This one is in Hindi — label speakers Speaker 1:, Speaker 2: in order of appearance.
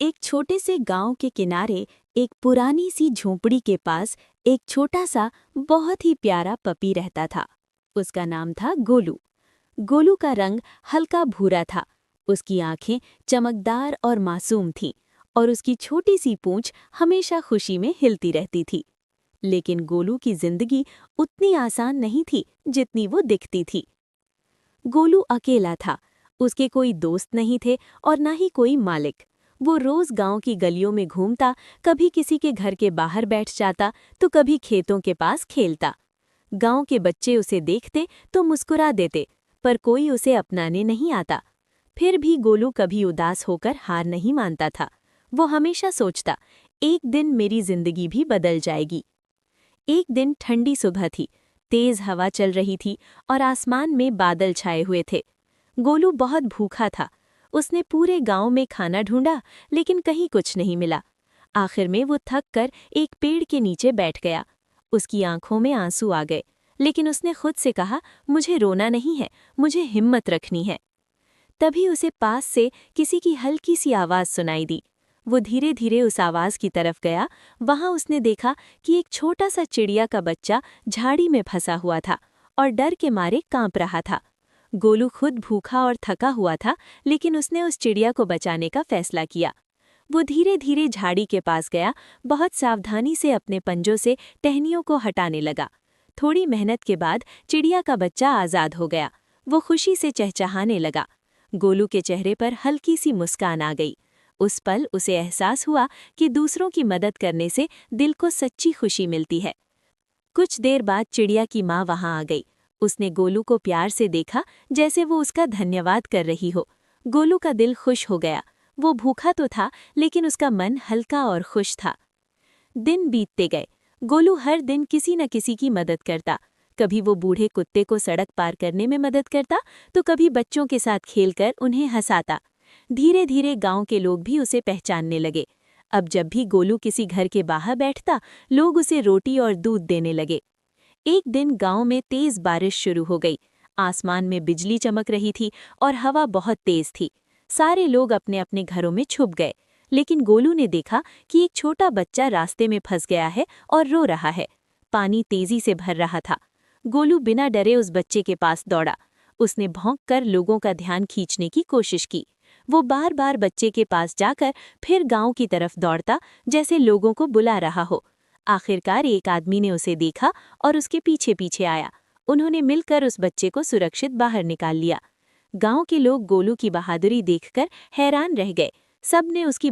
Speaker 1: एक छोटे से गांव के किनारे एक पुरानी सी झोंपड़ी के पास एक छोटा सा बहुत ही प्यारा पपी रहता था। उसका नाम था गोलू। गोलू का रंग हल्का भूरा था। उसकी आंखें चमकदार और मासूम थीं और उसकी छोटी सी पूंछ हमेशा खुशी में हिलती रहती थी। लेकिन गोलू की जिंदगी उतनी आसान नहीं थी जितनी वो दिखती थी। गोलू अकेला था। उसके कोई दोस्त नहीं थे और न ही कोई मालिक। वो रोज गांव की गलियों में घूमता, कभी किसी के घर के बाहर बैठ जाता तो कभी खेतों के पास खेलता। गांव के बच्चे उसे देखते तो मुस्कुरा देते, पर कोई उसे अपनाने नहीं आता। फिर भी गोलू कभी उदास होकर हार नहीं मानता था। वो हमेशा सोचता, एक दिन मेरी जिंदगी भी बदल जाएगी। एक दिन ठंडी सुबह थी। तेज हवा चल रही थी और आसमान में बादल छाए हुए थे। गोलू बहुत भूखा था। उसने पूरे गांव में खाना ढूंढा, लेकिन कहीं कुछ नहीं मिला। आखिर में वो थक कर एक पेड़ के नीचे बैठ गया। उसकी आंखों में आंसू आ गए, लेकिन उसने खुद से कहा, मुझे रोना नहीं है, मुझे हिम्मत रखनी है। तभी उसे पास से किसी की हल्की सी आवाज़ सुनाई दी। वो धीरे धीरे उस आवाज़ की तरफ गया। वहां उसने देखा कि एक छोटा सा चिड़िया का बच्चा झाड़ी में फंसा हुआ था और डर के मारे कांप रहा था। गोलू खुद भूखा और थका हुआ था, लेकिन उसने उस चिड़िया को बचाने का फैसला किया। वो धीरे धीरे झाड़ी के पास गया, बहुत सावधानी से अपने पंजों से टहनियों को हटाने लगा। थोड़ी मेहनत के बाद चिड़िया का बच्चा आज़ाद हो गया। वो खुशी से चहचहाने लगा। गोलू के चेहरे पर हल्की सी मुस्कान आ गई। उस पल उसे एहसास हुआ कि दूसरों की मदद करने से दिल को सच्ची खुशी मिलती है। कुछ देर बाद चिड़िया की माँ वहां आ गई। उसने गोलू को प्यार से देखा, जैसे वो उसका धन्यवाद कर रही हो। गोलू का दिल खुश हो गया। वो भूखा तो था, लेकिन उसका मन हल्का और खुश था। दिन बीतते गए। गोलू हर दिन किसी न किसी की मदद करता। कभी वो बूढ़े कुत्ते को सड़क पार करने में मदद करता, तो कभी बच्चों के साथ खेलकर उन्हें हंसाता। धीरे धीरे गांव के लोग भी उसे पहचानने लगे। अब जब भी गोलू किसी घर के बाहर बैठता, लोग उसे रोटी और दूध देने लगे। एक दिन गांव में तेज बारिश शुरू हो गई। आसमान में बिजली चमक रही थी और हवा बहुत तेज थी। सारे लोग अपने अपने घरों में छुप गए, लेकिन गोलू ने देखा कि एक छोटा बच्चा रास्ते में फंस गया है और रो रहा है। पानी तेजी से भर रहा था। गोलू बिना डरे उस बच्चे के पास दौड़ा। उसने भौंककर लोगों का ध्यान खींचने की कोशिश की। वो बार बार बच्चे के पास जाकर फिर गांव की तरफ दौड़ता, जैसे लोगों को बुला रहा हो। आखिरकार एक आदमी ने उसे देखा और उसके पीछे पीछे आया। उन्होंने मिलकर उस बच्चे को सुरक्षित बाहर निकाल लिया। गांव के लोग गोलू की बहादुरी देखकर हैरान रह गए। सब ने उसकी